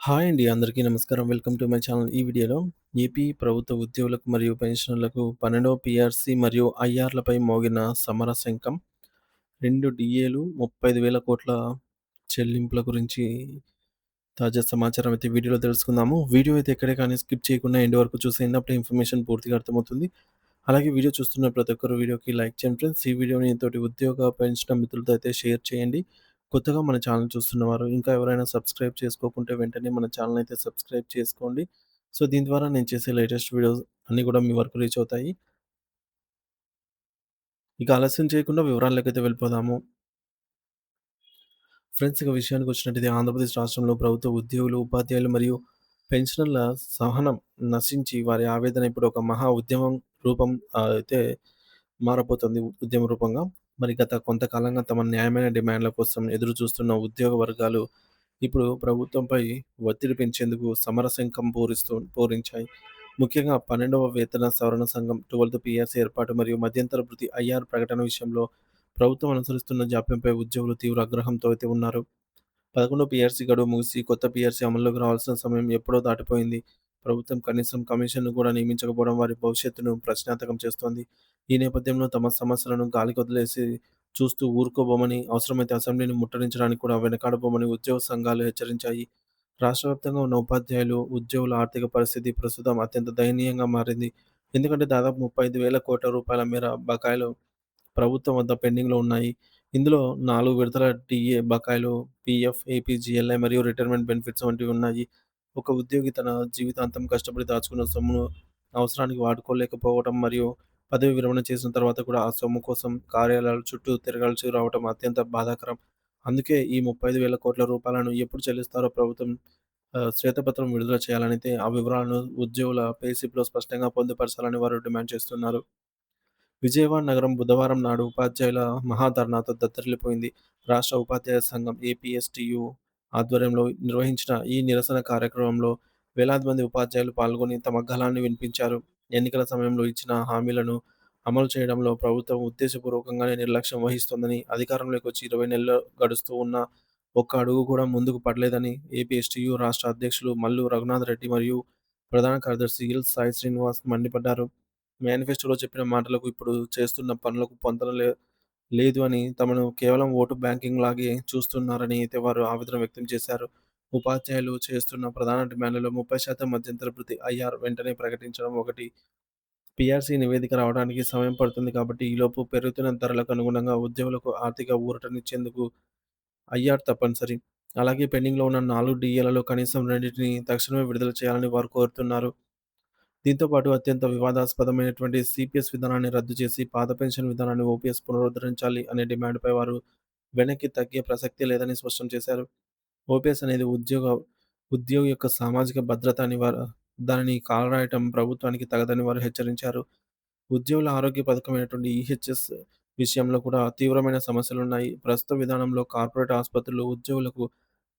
Hi అండి. అందరికీ నమస్కారం. Welcome to my channel. ఈ వీడియోలో ఏపీ ప్రభుత్వ ఉద్యోగులకు మరియు పెన్షనర్లకు 12వ పీఆర్సీ మరియు ఐఆర్‌లపై మోగిన సమర శంఖం, 2 డీఏలు 35,000 కోట్ల చెల్లింపుల గురించి తాజా సమాచారం అయితే వీడియోలో తెలుసుకుందాము. వీడియో అయితే ఎక్కడే కానీ స్కిప్ చేయకుండా ఎండ్ వరకు చూసేయండి. అప్పుడే ఇన్ఫర్మేషన్ పూర్తిగా అర్థమవుతుంది. అలాగే వీడియో చూస్తున్న ప్రతి ఒక్కరు వీడియోకి లైక్ చేయండి ఫ్రెండ్స్. ఈ వీడియోని తోటి ఉద్యోగ, పెన్షనర్ మిత్రులతో అయితే షేర్ చేయండి. కొత్తగా మన ఛానల్ చూస్తున్నవారు ఇంకా ఎవరైనా సబ్స్క్రైబ్ చేసుకోకుంటే వెంటనే మన ఛానల్ అయితే సబ్స్క్రైబ్ చేసుకోండి. సో, దీని ద్వారా నేను చేసే లేటెస్ట్ వీడియోస్ అన్నీ కూడా మీ వరకు రీచ్ అవుతాయి. ఇక ఆలస్యం చేయకుండా వివరాల్లోకైతే వెళ్ళిపోదాము. ఫ్రెండ్స్, ఇక విషయానికొచ్చినట్టయితే ఆంధ్రప్రదేశ్ రాష్ట్రంలో ప్రభుత్వ ఉద్యోగులు, ఉపాధ్యాయులు మరియు పెన్షనర్ల సహనం నశించి వారి ఆవేదన ఇప్పుడు ఒక మహా ఉద్యమం రూపం అయితే మారబోతుంది ఉద్యమ రూపంగా. మరి గత కొంతకాలంగా తమ న్యాయమైన డిమాండ్ల కోసం ఎదురు చూస్తున్న ఉద్యోగ వర్గాలు ఇప్పుడు ప్రభుత్వంపై ఒత్తిడి పెంచేందుకు సమరశంఖం పూరించాయి. ముఖ్యంగా 12వ వేతన సవరణ సంఘం 12th పీఆర్సీ ఏర్పాటు మరియు మధ్యంతర భృతి ఐఆర్ ప్రకటన విషయంలో ప్రభుత్వం అనుసరిస్తున్న జాప్యంపై ఉద్యోగులు తీవ్ర ఆగ్రహంతో అయితే ఉన్నారు. 11 పీఆర్సీ గడువు ముగిసి కొత్త పీఆర్సీ అమల్లోకి రావాల్సిన సమయం ఎప్పుడో దాటిపోయింది. ప్రభుత్వం కనీసం కమిషన్‌ను కూడా నియమించకపోవడం వారి భవిష్యత్తును ప్రశ్నార్థకం చేస్తోంది. ఈ నేపథ్యంలో తమ సమస్యలను గాలికొదిలేసి చూస్తూ ఊరుకోబోమని, అవసరమైతే అసెంబ్లీని ముట్టడించడానికి కూడా వెనకాడబోమని ఉద్యోగ సంఘాలు హెచ్చరించాయి. రాష్ట్ర వ్యాప్తంగా ఉన్న ఉపాధ్యాయులు, ఉద్యోగుల ఆర్థిక పరిస్థితి ప్రస్తుతం అత్యంత దయనీయంగా మారింది. ఎందుకంటే దాదాపు 35,000 కోట్ల రూపాయల మేర బకాయిలు ప్రభుత్వం వద్ద పెండింగ్‌లో ఉన్నాయి. ఇందులో 4 విడతల డీఏ బకాయిలు, పీఎఫ్, ఏపీజీఎల్ఐ మరియు రిటైర్మెంట్ బెనిఫిట్స్ వంటివి ఉన్నాయి. ఒక ఉద్యోగి తన జీవితాంతం కష్టపడి దాచుకున్న సొమ్మును అవసరానికి వాడుకోలేకపోవడం మరియు పదవి విరమణ చేసిన తర్వాత కూడా ఆ సొమ్ము కోసం కార్యాలయాల చుట్టూ తిరగాల్సి రావడం అత్యంత బాధాకరం. అందుకే ఈ 35,000 కోట్ల రూపాయలను ఎప్పుడు చెల్లిస్తారో ప్రభుత్వం శ్వేతపత్రం విడుదల చేయాలనైతే ఆ వివరాలను ఉద్యోగుల పే స్లిప్‌లో స్పష్టంగా పొందుపరచాలని వారు డిమాండ్ చేస్తున్నారు. విజయవాడ నగరం బుధవారం నాడు ఉపాధ్యాయుల మహాధర్నాతో దత్తరిల్లిపోయింది. రాష్ట్ర ఉపాధ్యాయ సంఘం ఏపీఎస్‌టీయూ ఆధ్వర్యంలో నిర్వహించిన ఈ నిరసన కార్యక్రమంలో వేలాది మంది ఉపాధ్యాయులు పాల్గొని తమ గళాన్ని వినిపించారు. ఎన్నికల సమయంలో ఇచ్చిన హామీలను అమలు చేయడంలో ప్రభుత్వం ఉద్దేశపూర్వకంగానే నిర్లక్ష్యం వహిస్తోందని, అధికారంలోకి వచ్చి 20 నెలలు గడుస్తూ ఉన్నా ఒక్క అడుగు కూడా ముందుకు పడలేదని ఏపీఎస్‌టీయూ రాష్ట్ర అధ్యక్షులు మల్లు రఘునాథరెడ్డి మరియు ప్రధాన కార్యదర్శి ఎల్. సాయి శ్రీనివాస్ మండిపడ్డారు. మేనిఫెస్టోలో చెప్పిన మాటలకు, ఇప్పుడు చేస్తున్న పనులకు పొంతన లేదు అని, తమను కేవలం ఓటు బ్యాంకింగ్ లాగే చూస్తున్నారని అయితే వారు ఆవేదన వ్యక్తం చేశారు. ఉపాధ్యాయులు చేస్తున్న ప్రధాన డిమాండ్లలో 30% మధ్యంతర భృతి ఐఆర్ వెంటనే ప్రకటించడం ఒకటి. పీఆర్సీ నివేదిక రావడానికి సమయం పడుతుంది కాబట్టి ఈలోపు పెరుగుతున్న ధరలకు అనుగుణంగా ఉద్యోగులకు ఆర్థిక ఊరటనిచ్చేందుకు ఐఆర్ తప్పనిసరి. అలాగే పెండింగ్‌లో ఉన్న 4 డీఏలలో కనీసం రెండింటిని తక్షణమే విడుదల చేయాలని వారు కోరుతున్నారు. దీంతో పాటు అత్యంత వివాదాస్పదమైనటువంటి సీపీఎస్ విధానాన్ని రద్దు చేసి పాత పెన్షన్ విధానాన్ని ఓపీఎస్ పునరుద్ధరించాలి అనే డిమాండ్‌పై వారు వెనక్కి తగ్గే ప్రసక్తే లేదని స్పష్టం చేశారు. ఓపీఎస్ అనేది ఉద్యోగి యొక్క సామాజిక భద్రత అని దానిని కాలరాయటం ప్రభుత్వానికి తగదని వారు హెచ్చరించారు. ఉద్యోగుల ఆరోగ్య పథకమైనటువంటి ఈహెచ్ఎస్ విషయంలో కూడా తీవ్రమైన సమస్యలున్నాయి. ప్రస్తుత విధానంలో కార్పొరేట్ ఆసుపత్రులు ఉద్యోగులకు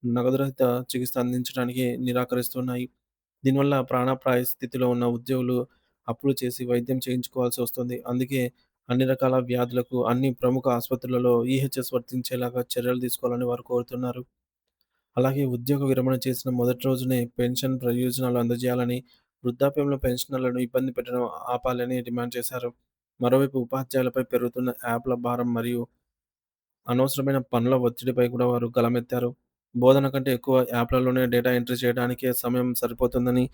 నగదురహిత చికిత్స అందించడానికి నిరాకరిస్తున్నాయి. దీనివల్ల ప్రాణాపాయ స్థితిలో ఉన్న ఉద్యోగులు అప్పులు చేసి వైద్యం చేయించుకోవాల్సి వస్తుంది. అందుకే అన్ని రకాల వ్యాధులకు అన్ని ప్రముఖ ఆసుపత్రులలో ఈహెచ్ఎస్ వర్తించేలాగా చర్యలు తీసుకోవాలని వారు కోరుతున్నారు. అలాగే ఉద్యోగ విరమణ చేసిన మొదటి రోజునే పెన్షన్ ప్రయోజనాలు అందజేయాలని, వృద్ధాప్యంలో పెన్షనర్లను ఇబ్బంది పెట్టడం ఆపాలని డిమాండ్ చేశారు. మరోవైపు ఉపాధ్యాయులపై పెరుగుతున్న యాప్ల భారం మరియు అనవసరమైన పనుల ఒత్తిడిపై కూడా వారు గళమెత్తారు. బోధన కంటే ఎక్కువ యాప్‌లలోనే డేటా ఎంట్రీ చేయడానికే సమయం సరిపోతుందని,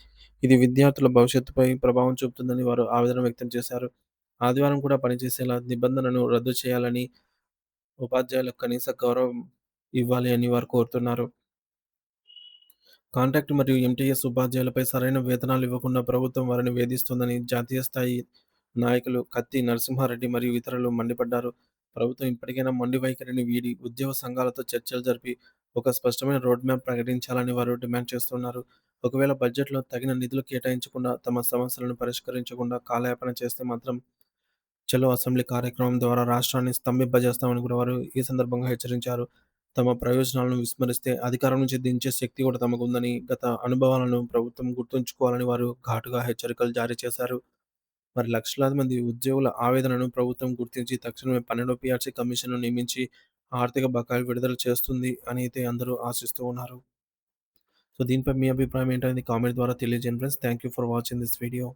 ఇది విద్యార్థుల భవిష్యత్తుపై ప్రభావం చూపుతుందని వారు ఆవేదన వ్యక్తం చేశారు. ఆదివారం కూడా పనిచేసేలా నిబంధనను రద్దు చేయాలని, ఉపాధ్యాయులకు కనీస గౌరవం ఇవ్వాలి అని వారు కోరుతున్నారు. కాంట్రాక్ట్ మరియు ఎంటీఎస్ ఉపాధ్యాయులపై సరైన వేతనాలు ఇవ్వకుండా ప్రభుత్వం వారిని వేధిస్తోందని జాతీయ స్థాయి నాయకులు కత్తి నరసింహారెడ్డి మరియు ఇతరులు మండిపడ్డారు. ప్రభుత్వం ఇప్పటికైనా మొండి వైఖరిని వీడి ఉద్యోగ సంఘాలతో చర్చలు జరిపి ఒక స్పష్టమైన రోడ్ మ్యాప్ ప్రకటించాలని వారు డిమాండ్ చేస్తున్నారు. ఒకవేళ బడ్జెట్‌లో తగిన నిధులు కేటాయించకుండా, తమ సమస్యలను పరిష్కరించకుండా కాలయాపన చేస్తే మాత్రం చలో అసెంబ్లీ కార్యక్రమం ద్వారా రాష్ట్రాన్ని స్తంభింపజేస్తామని కూడా వారు ఈ సందర్భంగా హెచ్చరించారు. తమ ప్రయోజనాలను విస్మరిస్తే అధికారం నుంచి దించే శక్తి కూడా తమకుందని, గత అనుభవాలను ప్రభుత్వం గుర్తుంచుకోవాలని వారు ఘాటుగా హెచ్చరికలు జారీ చేశారు. మరి లక్షలాది మంది ఉద్యోగుల ఆవేదనను ప్రభుత్వం గుర్తించి తక్షణమే 12 పీఆర్సీ కమిషన్‌ను నియమించి ఆర్థిక బకాయిలు విడుదల చేస్తుంది అని అయితే అందరూ ఆశిస్తూ ఉన్నారు. సో, దీనిపై మీ అభిప్రాయం ఏంటనేది కామెంట్ ద్వారా తెలియజేయండి friends. Thank you for watching this video.